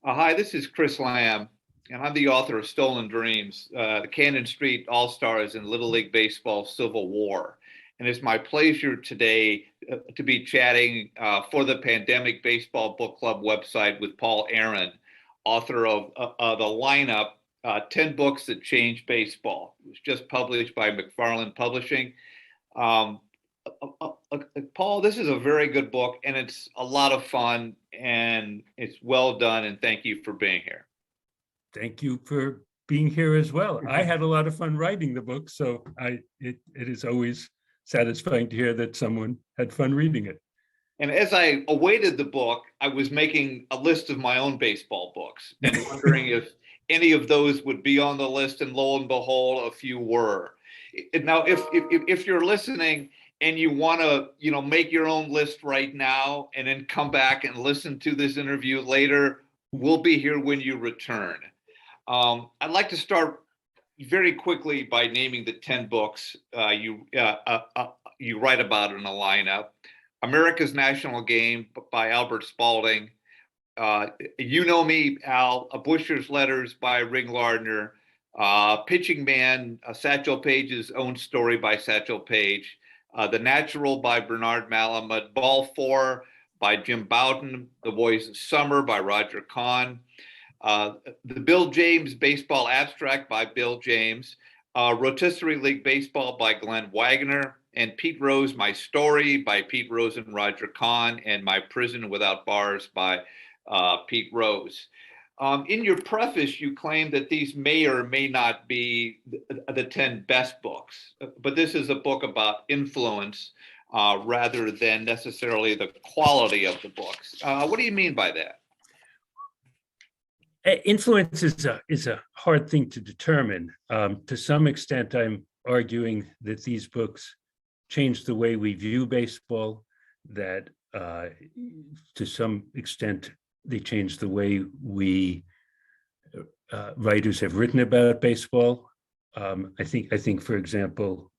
Hi, this is Chris Lamb, and I'm the author of Stolen Dreams, the Cannon Street All-Stars in Little League Baseball Civil War. And it's my pleasure today to be chatting for the Pandemic Baseball Book Club website with Paul Aron, author of The Lineup, 10 Books That Changed Baseball. It was just published by McFarland Publishing. Paul, this is a very good book, and it's a lot of fun, and it's well done, and thank you for being here. Thank you for being here as well. I had a lot of fun writing the book, so it is always satisfying to hear that someone had fun reading it. And as I awaited the book, I was making a list of my own baseball books and wondering if any of those would be on the list, and lo and behold, a few were. Now, if you're listening and you want to, make your own list right now and then come back and listen to this interview later, we'll be here when you return. I'd like to start very quickly by naming the 10 books you write about in the lineup. America's National Game by Albert Spalding. You Know Me, Al, A Busher's Letters by Ring Lardner. Pitching Man, Satchel Paige's Own Story by Satchel Paige. The Natural by Bernard Malamud. Ball 4 by Jim Bowden. The Boys of Summer by Roger Kahn. The Bill James Baseball Abstract by Bill James. Rotisserie League Baseball by Glenn Wagner. And Pete Rose, My Story by Pete Rose and Roger Kahn. And My Prison Without Bars by Pete Rose. In your preface, you claim that these may or may not be the 10 best books, but this is a book about influence rather than necessarily the quality of the books. What do you mean by that? Influence is a hard thing to determine. To some extent, I'm arguing that these books change the way we view baseball, that to some extent, they change the way we writers have written about baseball. I think, for example,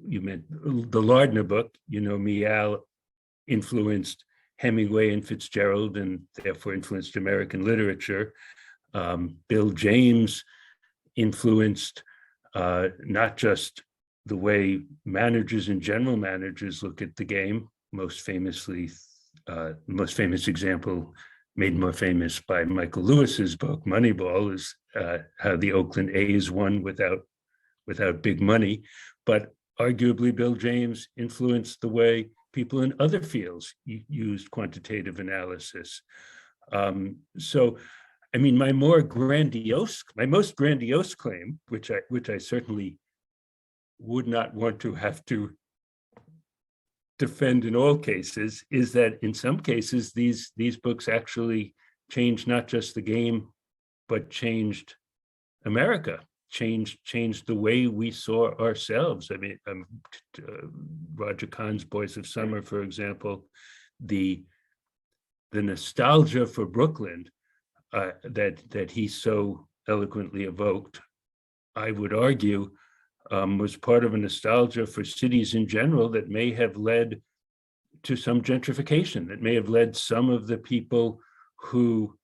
you meant the Lardner book, You Know Me, Al, influenced Hemingway and Fitzgerald and therefore influenced American literature. Bill James influenced not just the way managers and general managers look at the game. Most famous example, made more famous by Michael Lewis's book, Moneyball, is how the Oakland A's won without big money. But arguably, Bill James influenced the way people in other fields used quantitative analysis. So, I mean, my most grandiose claim, which I certainly would not want to have to defend in all cases, is that in some cases these books actually changed not just the game, but changed America, changed the way we saw ourselves. I mean, Roger Kahn's Boys of Summer, for example, the nostalgia for Brooklyn that he so eloquently evoked, I would argue, was part of a nostalgia for cities in general that may have led to some gentrification, that may have led some of the people who,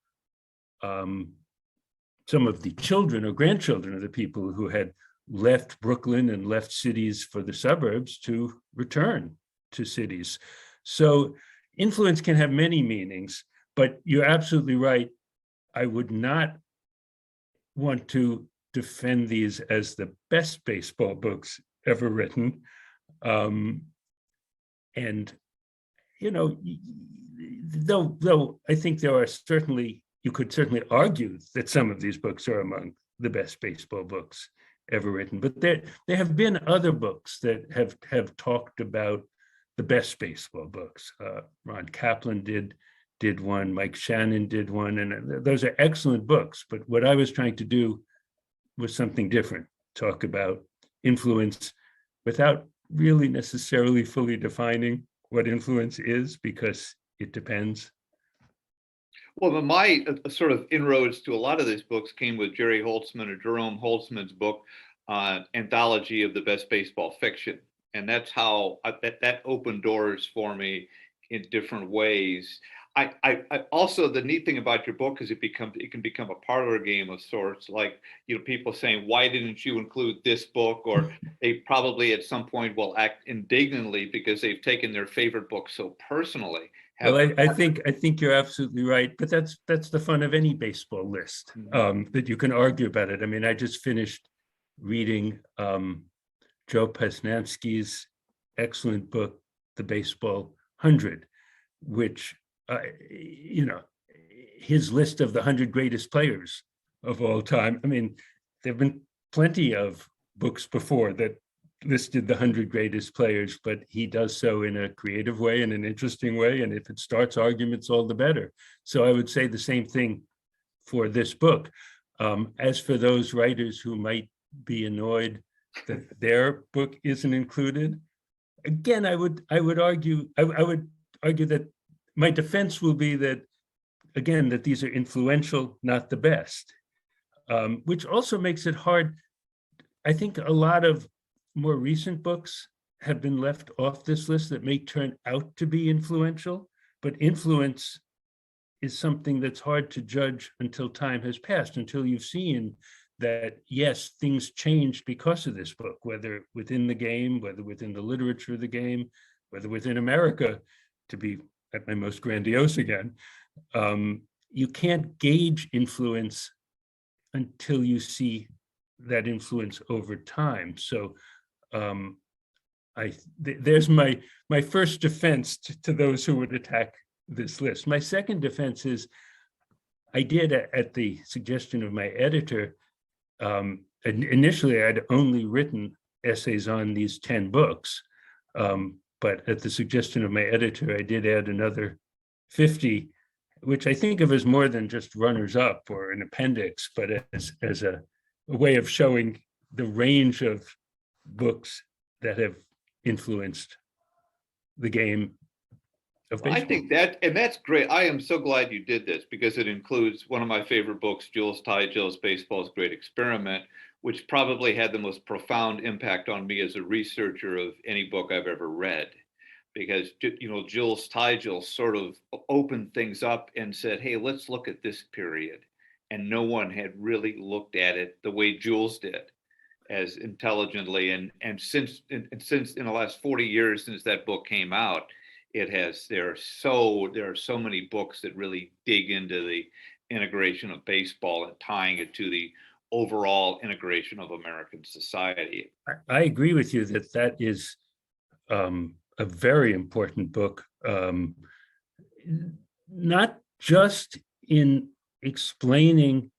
some of the children or grandchildren of the people who had left Brooklyn and left cities for the suburbs to return to cities. So influence can have many meanings, but you're absolutely right. I would not want to defend these as the best baseball books ever written. And, though I think there are you could certainly argue that some of these books are among the best baseball books ever written, but there have been other books that have talked about the best baseball books. Ron Kaplan did one, Mike Shannon did one, and those are excellent books. But what I was trying to do was something different, talk about influence without really necessarily fully defining what influence is, because it depends. Well, my sort of inroads to a lot of these books came with Jerry Holtzman or Jerome Holtzman's book, anthology of the best baseball fiction. And that's how that opened doors for me in different ways. I also, the neat thing about your book is it can become a parlor game of sorts. Like, people saying, why didn't you include this book? Or they probably at some point will act indignantly because they've taken their favorite book so personally. Well, I think you're absolutely right, but that's the fun of any baseball list, that you can argue about it. I mean, I just finished reading Joe Pesnansky's excellent book, The Baseball 100, which his list of the 100 greatest players of all time. I mean, there have been plenty of books before that listed the 100 greatest players, but he does so in a creative way and an interesting way. And if it starts arguments, all the better. So I would say the same thing for this book. As for those writers who might be annoyed that their book isn't included, again, I would argue that my defense will be that, again, that these are influential, not the best, which also makes it hard. I think a lot of more recent books have been left off this list that may turn out to be influential, but influence is something that's hard to judge until time has passed, until you've seen that, yes, things changed because of this book, whether within the game, whether within the literature of the game, whether within America, to be at my most grandiose again. You can't gauge influence until you see that influence over time. So there's my first defense to those who would attack this list. My second defense is I did, at the suggestion of my editor, initially I'd only written essays on these 10 books, but at the suggestion of my editor, I did add another 50, which I think of as more than just runners up or an appendix, but as a way of showing the range of books that have influenced the game of baseball. I think that's great. I am so glad you did this because it includes one of my favorite books, Jules Tygel's Baseball's Great Experiment, which probably had the most profound impact on me as a researcher of any book I've ever read. Because, Jules Tigel sort of opened things up and said, hey, let's look at this period. And no one had really looked at it the way Jules did, as intelligently. And since in the last 40 years since that book came out, there are so many books that really dig into the integration of baseball and tying it to the overall integration of American society. I agree with you that is a very important book, not just in explaining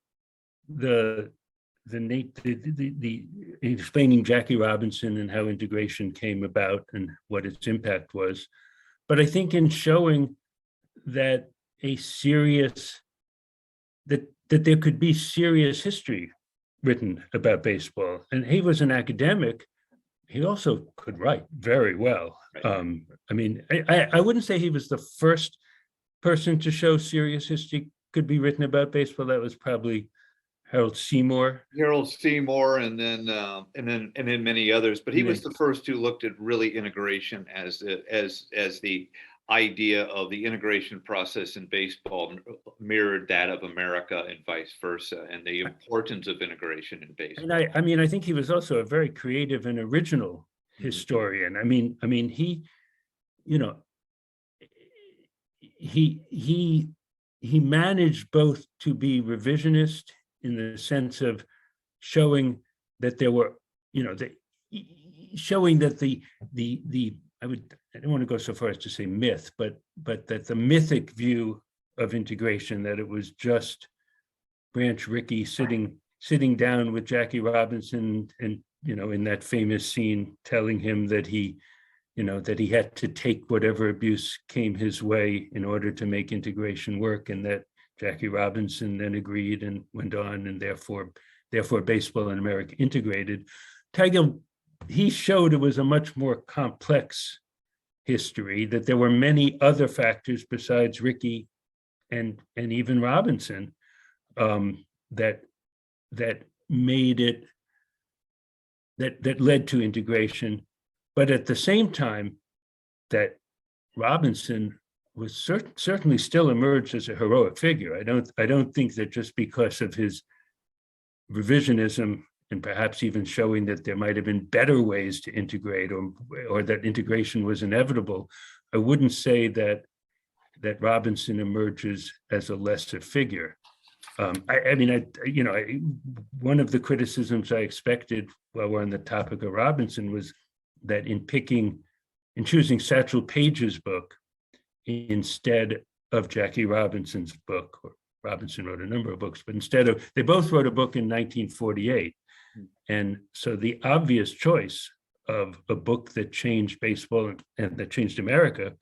explaining Jackie Robinson and how integration came about and what its impact was, but I think in showing that that there could be serious history written about baseball. And he was an academic. He also could write very well. Right. I mean, I wouldn't say he was the first person to show serious history could be written about baseball. That was probably Harold Seymour, and then many others. But he was the first who looked at really integration as the idea of the integration process in baseball mirrored that of America and vice versa, and the importance of integration in baseball. And I think he was also a very creative and original historian. I mean, he managed both to be revisionist in the sense of showing that there were, showing that I don't want to go so far as to say myth, but that the mythic view of integration, that it was just Branch Rickey sitting down with Jackie Robinson and, in that famous scene, telling him that he had to take whatever abuse came his way in order to make integration work, and that Jackie Robinson then agreed and went on, and therefore baseball in America integrated. Tigel, he showed it was a much more complex history, that there were many other factors besides Rickey and even Robinson that made it that led to integration. But at the same time, that Robinson was certainly still emerged as a heroic figure. I don't think that just because of his revisionism and perhaps even showing that there might have been better ways to integrate, or that integration was inevitable, I wouldn't say that Robinson emerges as a lesser figure. One of the criticisms I expected while we're on the topic of Robinson was that in choosing Satchel Paige's book instead of Jackie Robinson's book, or Robinson wrote a number of books, but they both wrote a book in 1948. And so the obvious choice of a book that changed baseball and that changed America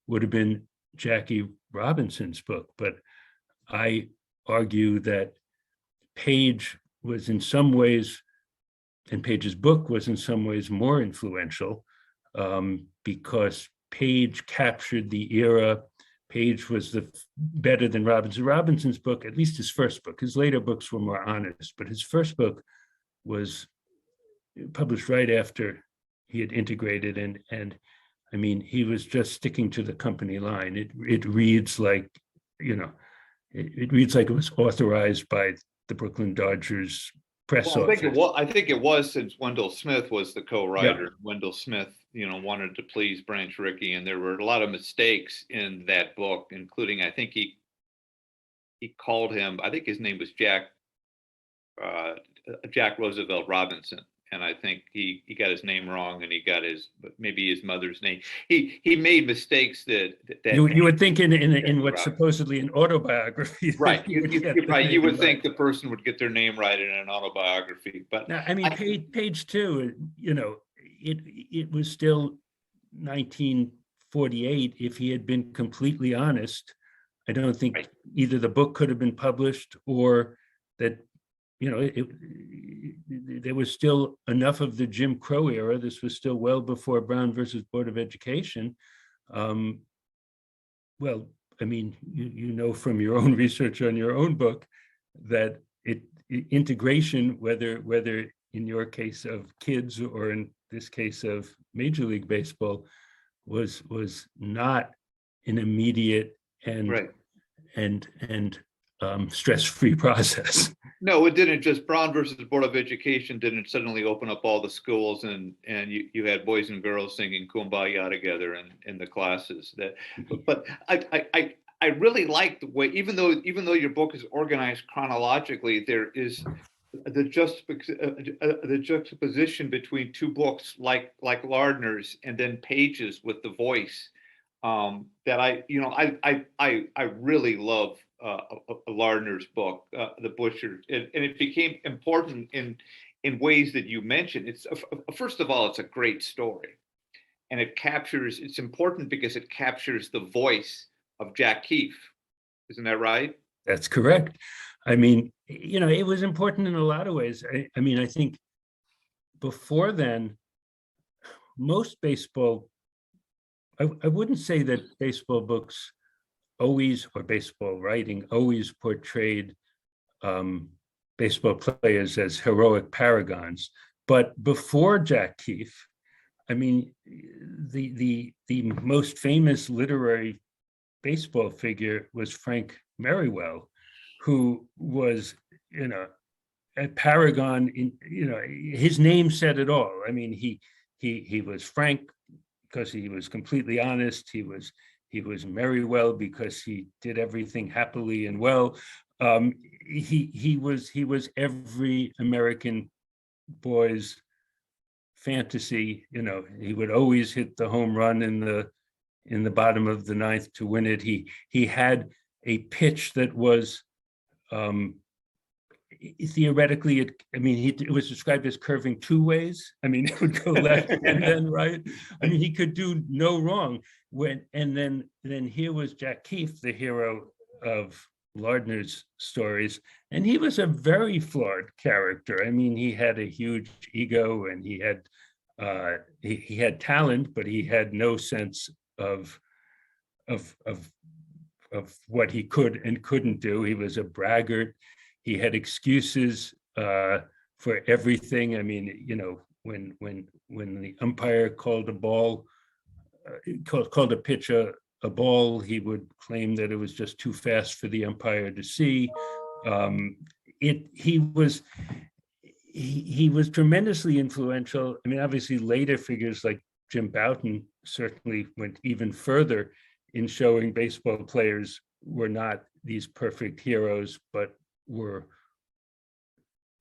would have been Jackie Robinson's book. But I argue that Paige was in some ways, and Paige's book was in some ways more influential, because Paige captured the era. Paige was better than Robinson. Robinson's book, at least his first book, his later books were more honest, but his first book was published right after he had integrated, and I mean, he was just sticking to the company line. It reads like, it reads like it was authorized by the Brooklyn Dodgers press office. I think it was, since Wendell Smith was the co-writer. Yeah. Wendell Smith, wanted to please Branch Rickey, and there were a lot of mistakes in that book, including, I think he called him, I think his name was Jack Roosevelt Robinson, and I think he got his name wrong, and he got maybe his mother's name. He made mistakes that you would think in what's supposedly an autobiography. Right. You would think the person would get their name right in an autobiography. But now, I mean, Paige too, it was still 1948. If he had been completely honest, I don't think either the book could have been published, or that, there was still enough of the Jim Crow era. This was still well before Brown versus Board of Education. Well, I mean, from your own research on your own book, that integration, whether in your case of kids or in this case of Major League Baseball, was not an immediate and stress-free process. No, it didn't. Just Brown versus Board of Education didn't suddenly open up all the schools, and you had boys and girls singing Kumbaya together in the classes. But I really like the way, even though your book is organized chronologically, there is the juxtaposition between two books like Lardner's and then Paige's with the voice, that I really love. Lardner's book, The Butcher, and it became important in ways that you mentioned. It's first of all, it's a great story, and it's important because it captures the voice of Jack Keefe. Isn't that right? That's correct. I mean, it was important in a lot of ways. I mean, I think before then, most baseball, I wouldn't say that baseball books always, or baseball writing always, portrayed baseball players as heroic paragons. But before Jack Keefe, I mean, the most famous literary baseball figure was Frank Merriwell, who was, a paragon. His name said it all. I mean, he was Frank because he was completely honest. He was Merriwell because he did everything happily and well. He was every American boy's fantasy. He would always hit the home run in the bottom of the ninth to win it. He had a pitch that was theoretically, it was described as curving two ways. I mean, it would go left and then right. I mean, he could do no wrong. Then here was Jack Keefe, the hero of Lardner's stories, and he was a very flawed character. I mean, he had a huge ego, and he had talent, but he had no sense of what he could and couldn't do. He was a braggart. He had excuses for everything. I mean, when the umpire called a ball, called a pitch a ball, he would claim that it was just too fast for the umpire to see. He was tremendously influential. I mean, obviously later figures like Jim Bouton certainly went even further in showing baseball players were not these perfect heroes, but were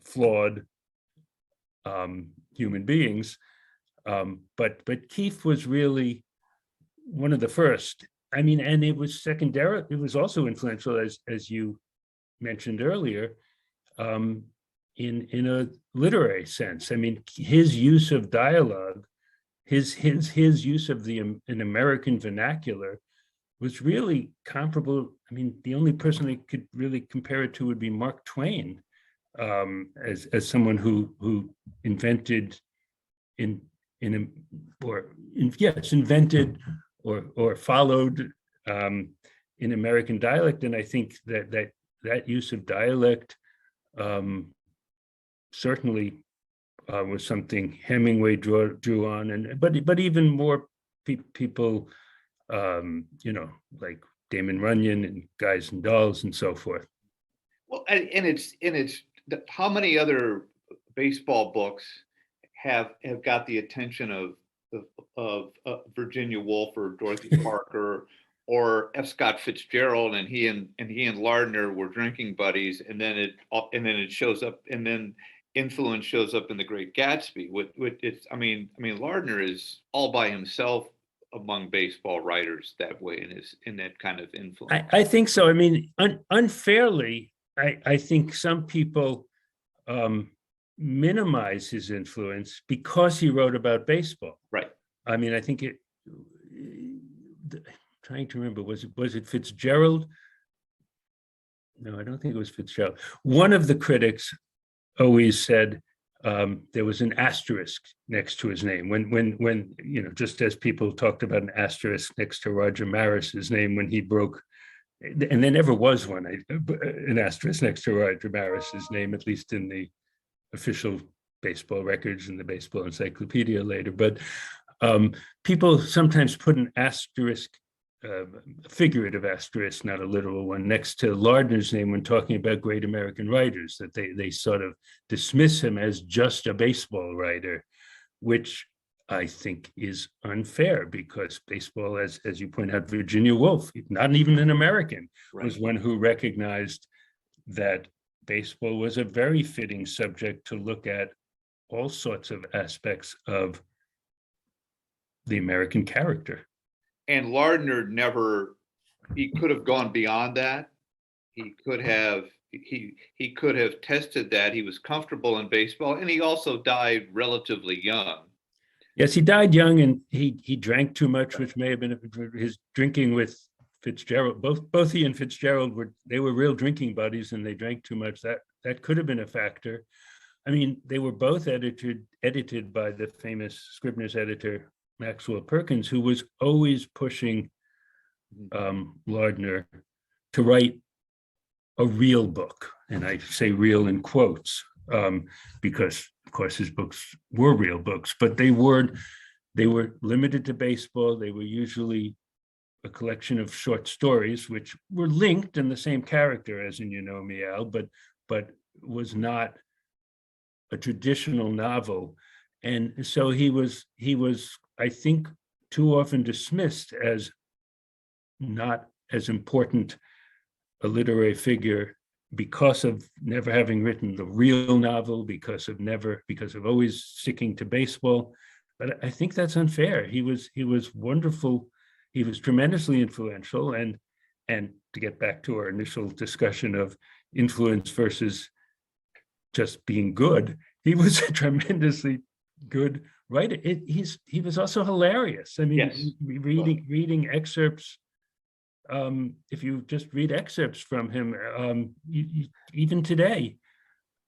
flawed human beings. But Keefe was really one of the first. I mean, and it was secondary. It was also influential, as you mentioned earlier, in a literary sense. I mean, his use of dialogue, his use of an American vernacular was really comparable. I mean, the only person they could really compare it to would be Mark Twain, as someone who invented invented or followed in American dialect. And I think that use of dialect certainly was something Hemingway drew on, but even more people, like Damon Runyon and Guys and Dolls and so forth. Well, and it's how many other baseball books have got the attention of Virginia Woolf or Dorothy Parker or F. Scott Fitzgerald, and he and Lardner were drinking buddies, and then it shows up, and then influence shows up in The Great Gatsby. I mean, Lardner is all by himself among baseball writers that way, in that kind of influence. I think so. I mean, unfairly, I think some people minimize his influence because he wrote about baseball. Right. I mean, I think trying to remember, was it Fitzgerald? No, I don't think it was Fitzgerald. One of the critics always said there was an asterisk next to his name when just as people talked about an asterisk next to Roger Maris's name when he broke, and there never was an asterisk next to Roger Maris's name, at least in the official baseball records and the baseball encyclopedia later. But people sometimes put an asterisk, a figurative asterisk, not a literal one, next to Lardner's name when talking about great American writers, that they sort of dismiss him as just a baseball writer, which I think is unfair, because baseball, as you point out, Virginia Woolf, not even an American, right, was one who recognized that baseball was a very fitting subject to look at all sorts of aspects of the American character. And Lardner he could have gone beyond that. He could have tested that. He was comfortable in baseball, and he also died relatively young. Yes, he died young, and he drank too much, which may have been his drinking with Fitzgerald. Both he and Fitzgerald were real drinking buddies, and they drank too much. That could have been a factor. I mean, they were both edited by the famous Scribner's editor Maxwell Perkins, who was always pushing Lardner to write a real book, and I say real in quotes, because of course his books were real books, but they were limited to baseball. They were usually a collection of short stories, which were linked in the same character as in You Know Me, Al, but was not a traditional novel. And so he was, I think, too often dismissed as not as important a literary figure because of never having written the real novel, because of always sticking to baseball. But I think that's unfair. He was wonderful. He was tremendously influential. And to get back to our initial discussion of influence versus just being good, he was a tremendously good writer. He was also hilarious. I mean, yes. reading excerpts. If you just read excerpts from him, even today,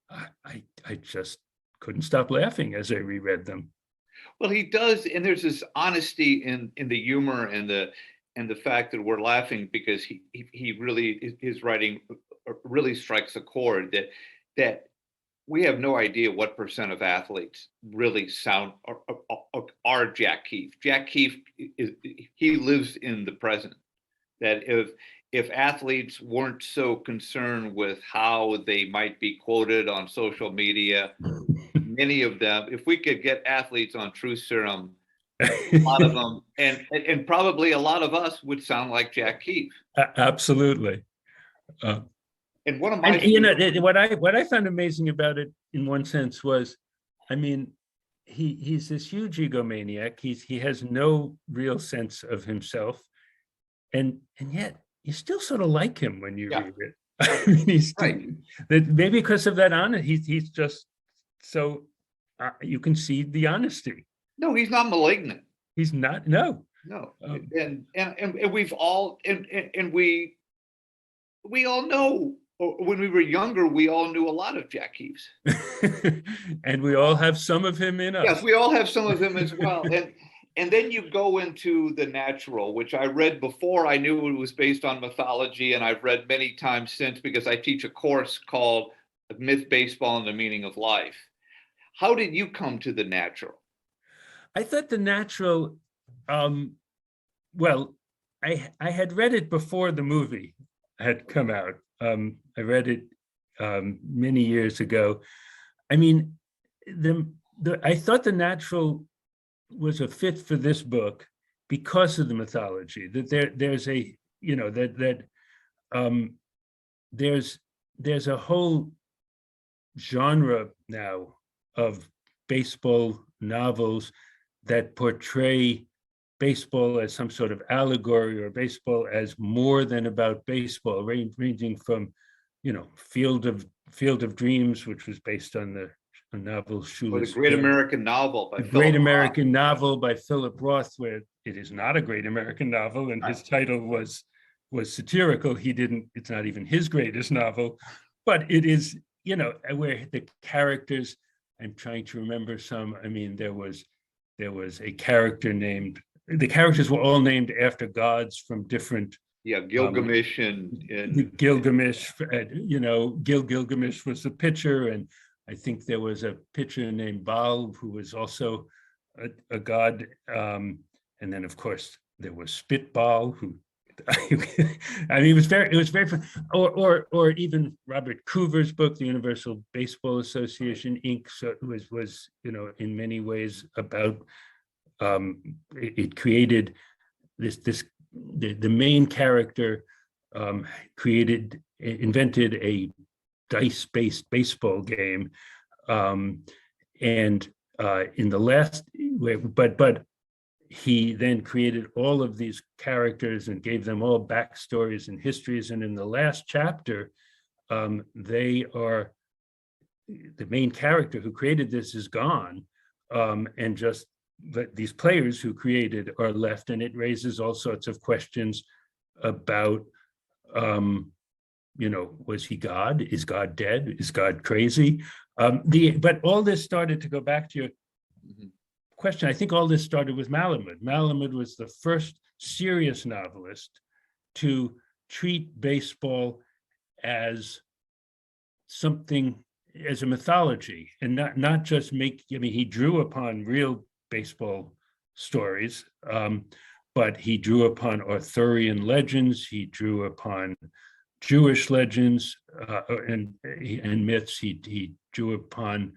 I just couldn't stop laughing as I reread them. Well, he does, and there's this honesty in the humor and the fact that we're laughing because he really, his writing really strikes a chord that we have no idea what percent of athletes really are Jack Keefe. Jack Keefe he lives in the present. That if athletes weren't so concerned with how they might be quoted on social media, many of them, if we could get athletes on Truth Serum, a lot of them, and probably a lot of us would sound like Jack Keefe. Absolutely. And one of my, what I found amazing about it, in one sense, was, I mean, he's this huge egomaniac. He has no real sense of himself, and yet you still sort of like him when you read it. I mean, he's right. That maybe because of that honesty, he's just so you can see the honesty. No, he's not malignant. He's not. No. And we've all and we all know. When we were younger, we all knew a lot of Jack Keefes. And we all have some of him in us. Yes, we all have some of him as well. And then you go into The Natural, which I read before I knew it was based on mythology, and I've read many times since because I teach a course called Myth, Baseball, and the Meaning of Life. How did you come to The Natural? I thought The Natural, well, I had read it before the movie had come out. I read it many years ago. I mean, I thought The Natural was a fit for this book because of the mythology. That there's a, you know, there's a whole genre now of baseball novels that portray baseball as some sort of allegory, or baseball as more than about baseball, ranging from, you know, Field of Dreams, which was based on the novel Shoeless. The Great American Novel by Great American Novel by Philip Roth, where it is not a great American novel, and his title was satirical. It's not even his greatest novel, but it is, you know, where the characters, I'm trying to remember some. I mean, there was a character named, the characters were all named after gods from different. Yeah, Gilgamesh and Gilgamesh, you know, Gilgamesh was the pitcher, and I think there was a pitcher named Baal who was also a god. And then, of course, there was Spitball, who I mean, it was very fun. Or even Robert Coover's book, The Universal Baseball Association Inc. So it was you know, in many ways about it created the main character invented a dice-based baseball game, and in the last, but he then created all of these characters and gave them all backstories and histories. And in the last chapter, they are, the main character who created this is gone, and just these players who created are left, and it raises all sorts of questions about, you know, was he God? Is God dead? Is God crazy? But all this started, to go back to your question, I think all this started with Malamud. Malamud was the first serious novelist to treat baseball as something, as a mythology, and not just make, I mean, he drew upon real baseball stories, but he drew upon Arthurian legends, he drew upon Jewish legends and myths, he drew upon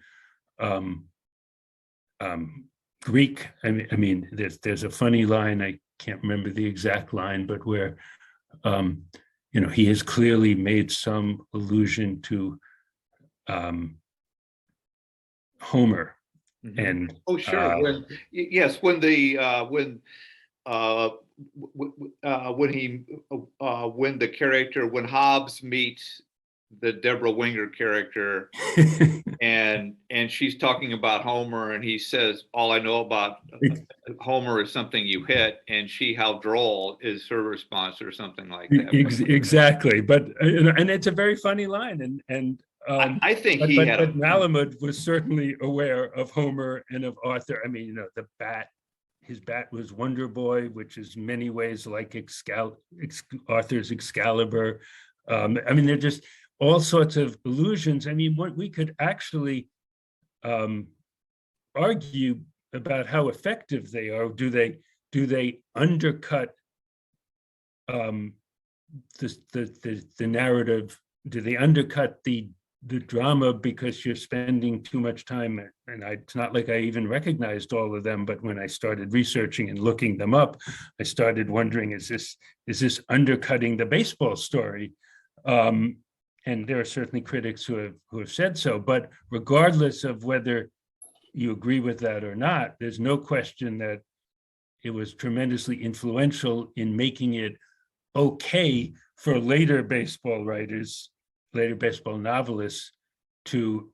Greek. I mean, there's a funny line, I can't remember the exact line, but where you know, he has clearly made some allusion to Homer. And oh sure, when Hobbs meets the Deborah Winger character, and she's talking about Homer, and he says, "All I know about Homer is something you hit," and how droll is her response, or something like that. Exactly, but and it's a very funny line, and I think but Malamud was certainly aware of Homer and of Arthur. I mean, you know, his bat was Wonder Boy, which is in many ways like Arthur's Excalibur. I mean, they're just all sorts of illusions. I mean, what we could actually argue about how effective they are. Do they undercut the narrative? Do they undercut the drama because you're spending too much time? And it's not like I even recognized all of them, but when I started researching and looking them up, I started wondering, is this undercutting the baseball story? And there are certainly critics who have said so, but regardless of whether you agree with that or not, there's no question that it was tremendously influential in making it okay for later baseball writers, later baseball novelists, to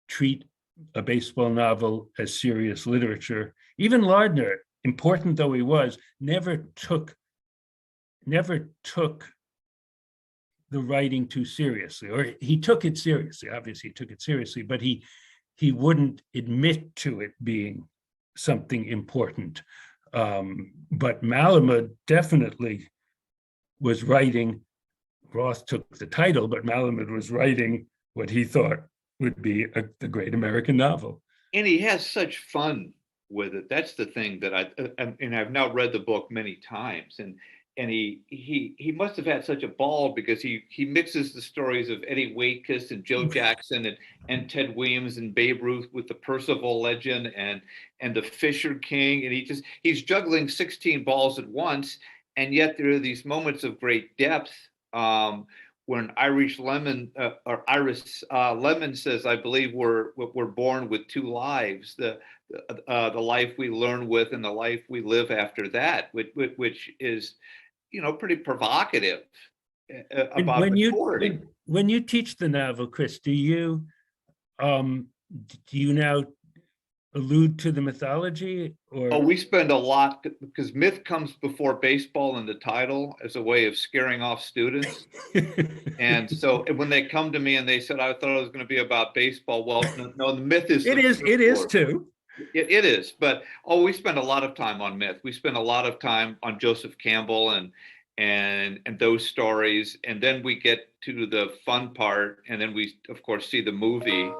treat a baseball novel as serious literature. Even Lardner, important though he was, never took the writing too seriously, or he took it seriously. Obviously, he took it seriously, but he wouldn't admit to it being something important. But Malamud definitely was writing. Roth took the title, but Malamud was writing what he thought would be the great American novel. And he has such fun with it. That's the thing that I've now read the book many times, and he must have had such a ball because he mixes the stories of Eddie Waitkus and Joe Jackson and Ted Williams and Babe Ruth with the Percival legend and the Fisher King, and he's juggling 16 balls at once, and yet there are these moments of great depth. When Iris Lemon says, "I believe we're born with two lives: the life we learn with and the life we live after that," which is, pretty provocative about maturity. When you teach the novel, Chris, do you now allude to the mythology? Or we spend a lot, because myth comes before baseball in the title as a way of scaring off students. And so when they come to me and they said, "I thought it was going to be about baseball," well, no, the myth is. It is too. It is, but we spend a lot of time on myth. We spend a lot of time on Joseph Campbell and those stories, and then we get to the fun part, and then we, of course, see the movie.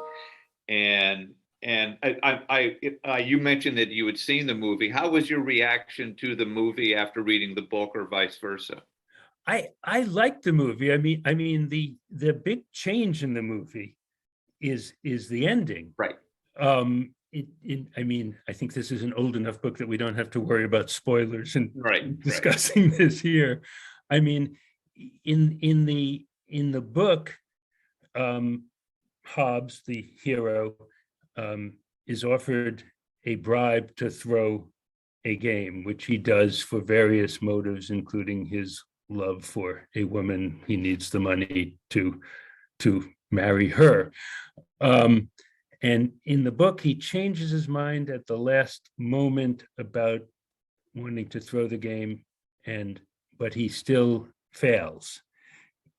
And you mentioned that you had seen the movie. How was your reaction to the movie after reading the book, or vice versa? I liked the movie. I mean the big change in the movie is the ending. Right. I mean, I think this is an old enough book that we don't have to worry about spoilers and discussing this here. I mean, in the book, Hobbs, the hero, is offered a bribe to throw a game, which he does for various motives, including his love for a woman. He needs the money to marry her. And in the book, he changes his mind at the last moment about wanting to throw the game, but he still fails.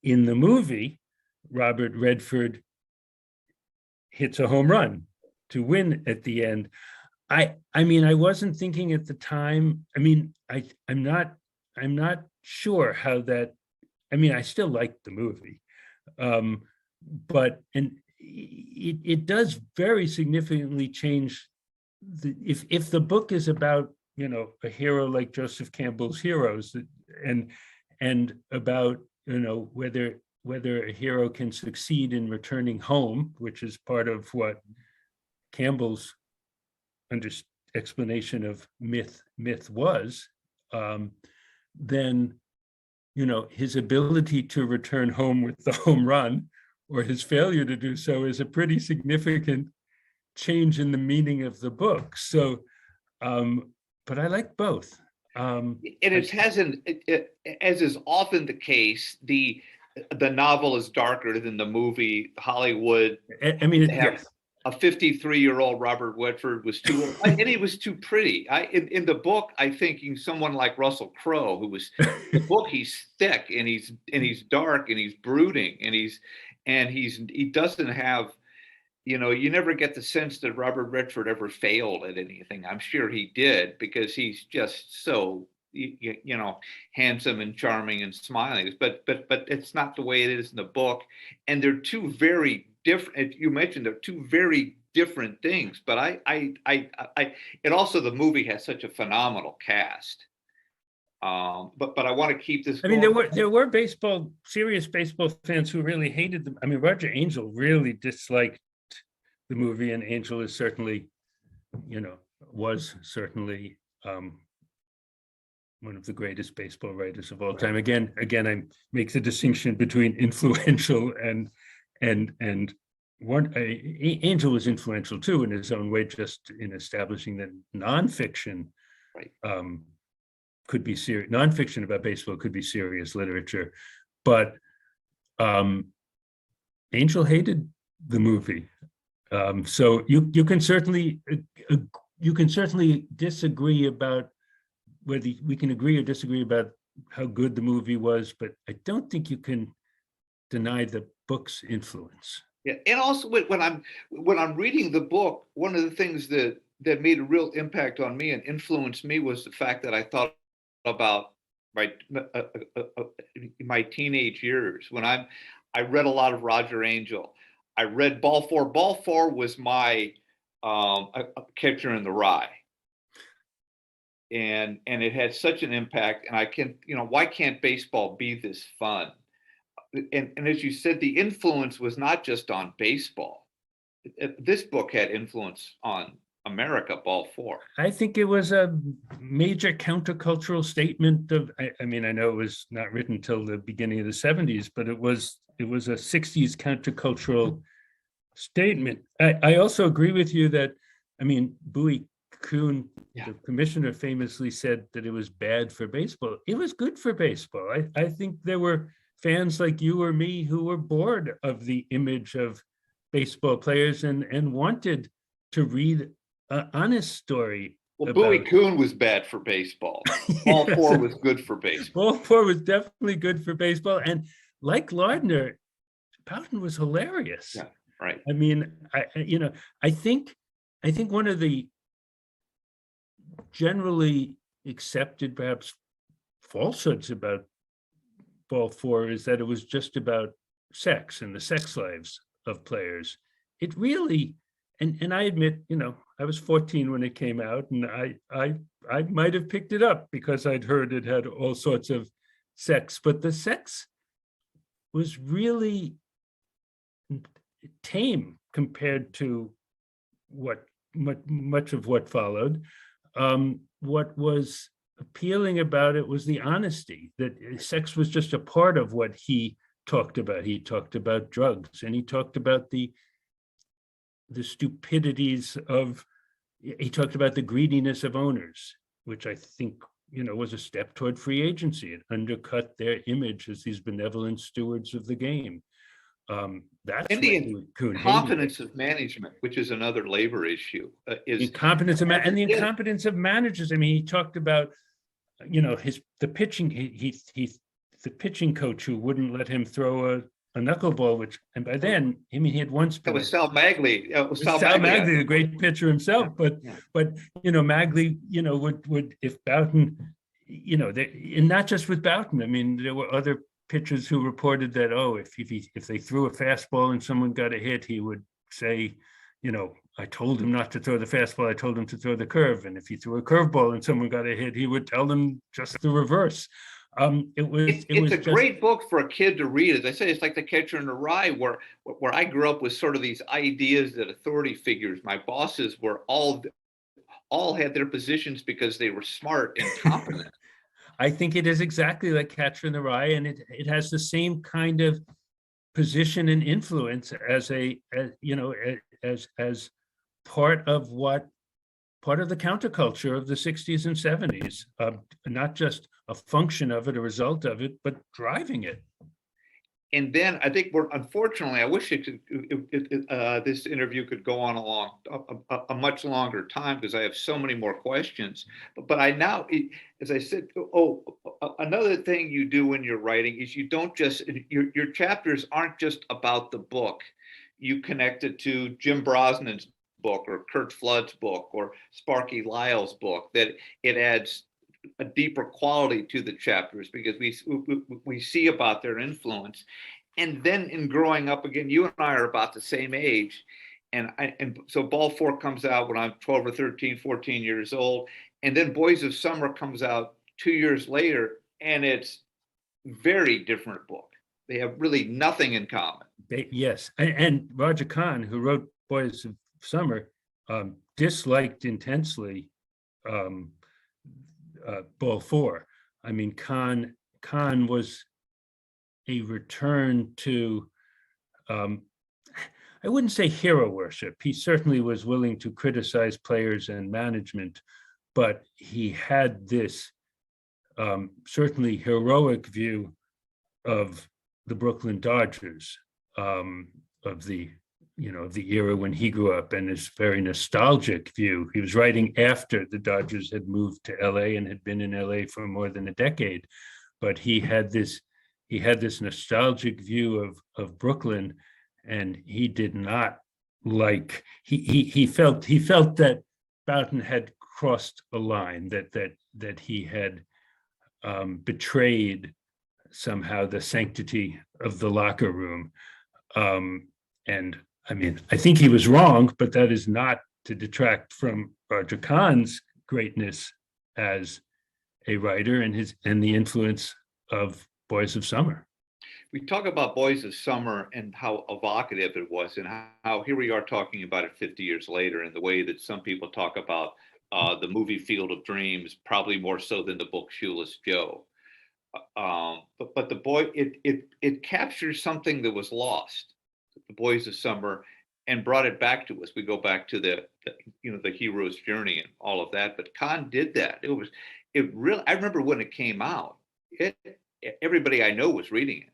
In the movie, Robert Redford hits a home run to win at the end. I mean, I wasn't thinking at the time. I mean, I'm not sure how that. I mean, I still like the movie, but it does very significantly change. If the book is about a hero like Joseph Campbell's Heroes, and about whether a hero can succeed in returning home, which is part of what Campbell's explanation of myth was, then his ability to return home with the home run, or his failure to do so, is a pretty significant change in the meaning of the book. So, but I like both. And it hasn't, as is often the case, the novel is darker than the movie. Hollywood, I mean, yes. A 53-year-old Robert Redford was too old, and he was too pretty. In the book, I think someone like Russell Crowe, who was in the book, he's thick and he's dark and he's brooding and he doesn't have, you never get the sense that Robert Redford ever failed at anything. I'm sure he did, because he's just so handsome and charming and smiling, but it's not the way it is in the book. And they're two very different. You mentioned they're two very different things, but and also the movie has such a phenomenal cast. But I want to keep this I going. mean, there were serious baseball fans who really hated them. I mean, Roger Angell really disliked the movie, and Angell is certainly, was certainly one of the greatest baseball writers of all time. Again, I make the distinction between influential and Angell was influential too in his own way, just in establishing that nonfiction could be serious. Nonfiction about baseball could be serious literature, but Angell hated the movie. So you can certainly disagree about whether we can agree or disagree about how good the movie was, but I don't think you can deny the book's influence. Yeah, and also when I'm reading the book, one of the things that made a real impact on me and influenced me was the fact that I thought about my teenage years when I read a lot of Roger Angell. I read Ball Four. Ball Four was my Catcher in the Rye. And it had such an impact, and why can't baseball be this fun? And as you said, the influence was not just on baseball. This book had influence on America, Ball Four. I think it was a major countercultural statement of, I mean, I know it was not written till the beginning of the 70s, but it was a 60s countercultural statement. I also agree with you that, I mean, Bowie Kuhn, the commissioner, famously said that it was bad for baseball. It was good for baseball. I think there were fans like you or me who were bored of the image of baseball players and wanted to read an honest story. Well, Bowie Kuhn was bad for baseball. Ball Four was good for baseball. Ball Four was definitely good for baseball. And like Lardner, Boughton was hilarious. Yeah, right. I mean, I think one of the generally accepted, perhaps, falsehoods about Ball Four is that it was just about sex and the sex lives of players. It really, and I admit, I was 14 when it came out, and I might have picked it up because I'd heard it had all sorts of sex, but the sex was really tame compared to much of what followed. What was appealing about it was the honesty, that sex was just a part of what he talked about. He talked about drugs, and he talked about the stupidities he talked about the greediness of owners, which I think, was a step toward free agency. It undercut their image as these benevolent stewards of the game. That's and the incompetence of management, which is another labor issue. Is incompetence and the incompetence of managers. I mean, he talked about, the pitching. The pitching coach who wouldn't let him throw a knuckleball, and by then, I mean, he had once been. That was Sal Magley. Sal Magley, the great pitcher himself. But Magley, would if Boughton, and not just with Boughton. I mean, there were other pitchers who reported that, if they threw a fastball and someone got a hit, he would say, I told him not to throw the fastball, I told him to throw the curve. And if he threw a curveball and someone got a hit, he would tell them just the reverse. It's a great book for a kid to read. As I say, it's like The Catcher in the Rye, where I grew up with sort of these ideas that authority figures, my bosses, were all had their positions because they were smart and competent. I think it is exactly like Catcher in the Rye, and it has the same kind of position and influence as part of the counterculture of the 60s and 70s, not just a function of it, a result of it, but driving it. And then I think unfortunately, I wish this interview could go on a much longer time because I have so many more questions. But I now, as I said, another thing you do when you're writing is you don't just, your chapters aren't just about the book. You connect it to Jim Brosnan's book or Kurt Flood's book or Sparky Lyle's book, that it adds a deeper quality to the chapters because we see about their influence. And then in growing up again, you and I are about the same age. And so Ball 4 comes out when I'm 12 or 13, 14 years old. And then Boys of Summer comes out 2 years later, and it's very different book. They have really nothing in common. Yes, and Roger Kahn, who wrote Boys of Summer, disliked intensely Ball 4. I mean, Kahn was a return to, I wouldn't say hero worship. He certainly was willing to criticize players and management, but he had this certainly heroic view of the Brooklyn Dodgers, of the era when he grew up, and this very nostalgic view. He was writing after the Dodgers had moved to LA and had been in LA for more than a decade, but he had this nostalgic view of Brooklyn, and he did not like, he felt that Boughton had crossed a line, that he had betrayed somehow the sanctity of the locker room. And I mean, I think he was wrong, but that is not to detract from Roger Kahn's greatness as a writer and the influence of Boys of Summer. We talk about Boys of Summer and how evocative it was, and how here we are talking about it 50 years later, and the way that some people talk about the movie Field of Dreams, probably more so than the book Shoeless Joe. But the boy, it captures something that was lost, the Boys of Summer, and brought it back to us. We go back to the hero's journey and all of that. But Kahn did that. It really. I remember when it came out. Everybody I know was reading it.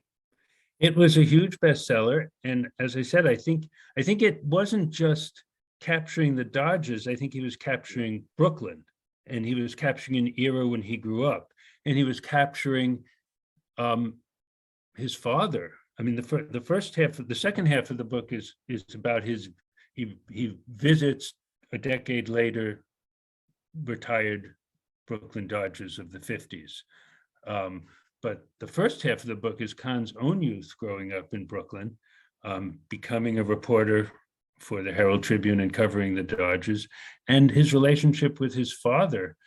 It was a huge bestseller, and as I said, I think it wasn't just capturing the Dodgers. I think he was capturing Brooklyn, and he was capturing an era when he grew up, and he was capturing his father. I mean, the second half of the book is about he visits a decade later retired Brooklyn Dodgers of the 50s. But the first half of the book is Kahn's own youth growing up in Brooklyn, becoming a reporter for the Herald Tribune and covering the Dodgers, and his relationship with his father.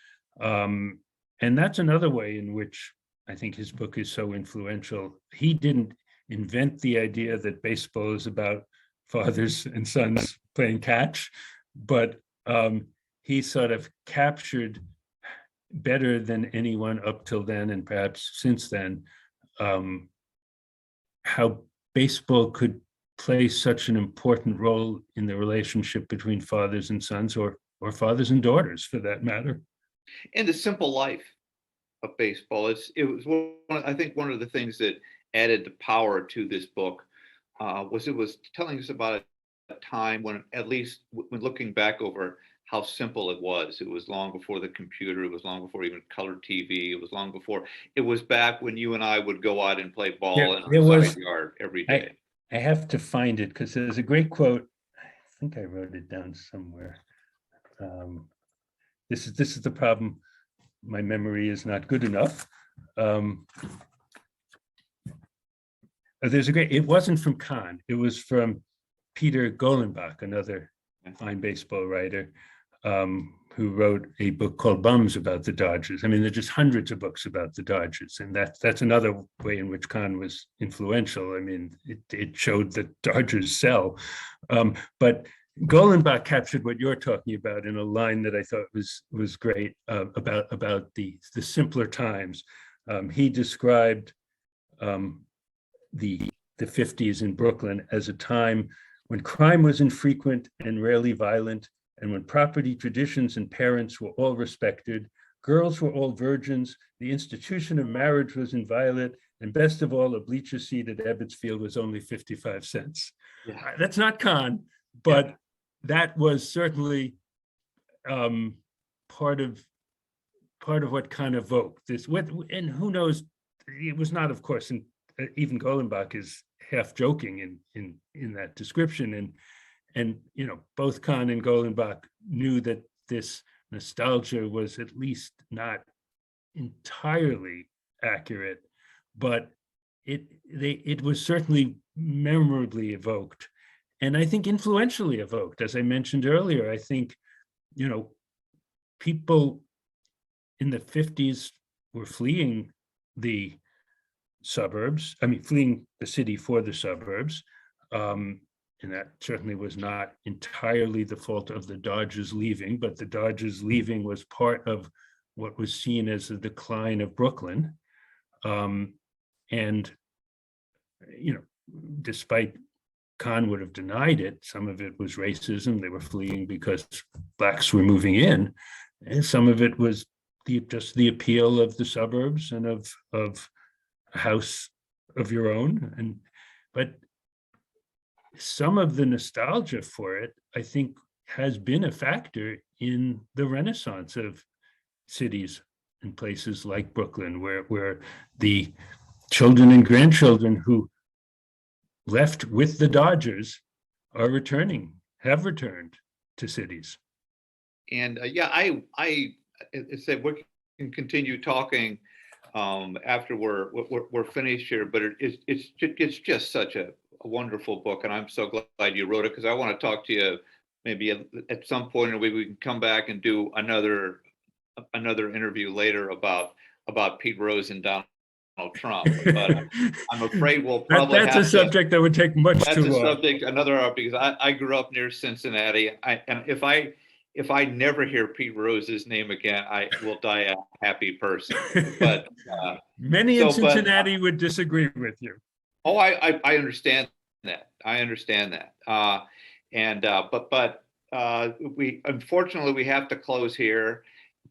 And that's another way in which I think his book is so influential. He didn't invent the idea that baseball is about fathers and sons playing catch, but he sort of captured better than anyone up till then, and perhaps since then, how baseball could play such an important role in the relationship between fathers and sons, or fathers and daughters, for that matter. And the simple life of baseball. I think one of the things that added the power to this book was it was telling us about a time when, at least when looking back over how simple it was long before the computer. It was long before even color TV. It was back when you and I would go out and play ball in the side yard every day. I have to find it because there's a great quote. I think I wrote it down somewhere. This is the problem. My memory is not good enough. It wasn't from Kahn. It was from Peter Golenbach, another fine baseball writer, who wrote a book called Bums about the Dodgers. I mean, there are just hundreds of books about the Dodgers, and that's another way in which Kahn was influential. I mean, it showed that Dodgers sell. But Golenbach captured what you're talking about in a line that I thought was great, about the simpler times. He described the 50s in Brooklyn as a time when crime was infrequent and rarely violent, and when property, traditions, and parents were all respected, girls were all virgins, the institution of marriage was inviolate, and best of all, a bleacher seat at Ebbets Field was only 55 cents. Yeah. That's not Kahn, but that was certainly part of what Kahn evoked this. And who knows, it was not, of course, and even Golenbach is half joking in that description. And both Kahn and Golenbach knew that this nostalgia was at least not entirely accurate, but it was certainly memorably evoked, and I think influentially evoked. As I mentioned earlier, I think, people in the 50s were fleeing the suburbs, fleeing the city for the suburbs. And that certainly was not entirely the fault of the Dodgers leaving, but the Dodgers leaving was part of what was seen as the decline of Brooklyn. And, despite Kahn would have denied it, some of it was racism. They were fleeing because blacks were moving in. And some of it was just the appeal of the suburbs and of a house of your own. But some of the nostalgia for it, I think, has been a factor in the renaissance of cities and places like Brooklyn, where the children and grandchildren who left with the Dodgers have returned to cities. And I said we can continue talking after we're finished here, but it's just such a wonderful book, and I'm so glad you wrote it, because I want to talk to you maybe at some point, or maybe we can come back and do another interview later about Pete Rose and Donald Trump. But I'm afraid we'll probably that's a subject that would take much too long. That's a subject, another hour, because I grew up near Cincinnati, and if I never hear Pete Rose's name again, I will die a happy person. But many in Cincinnati would disagree with you. Oh, I understand that. I understand that. But we unfortunately have to close here.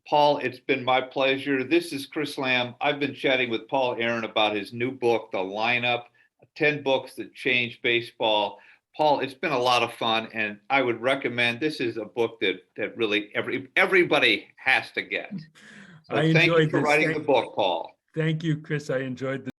Paul, it's been my pleasure. This is Chris Lamb. I've been chatting with Paul Aron about his new book, The Lineup: 10 Books That Changed Baseball. Paul, it's been a lot of fun, and I would recommend. This is a book that really everybody has to get. So thank you for writing the book, Paul. Thank you, Chris. I enjoyed this.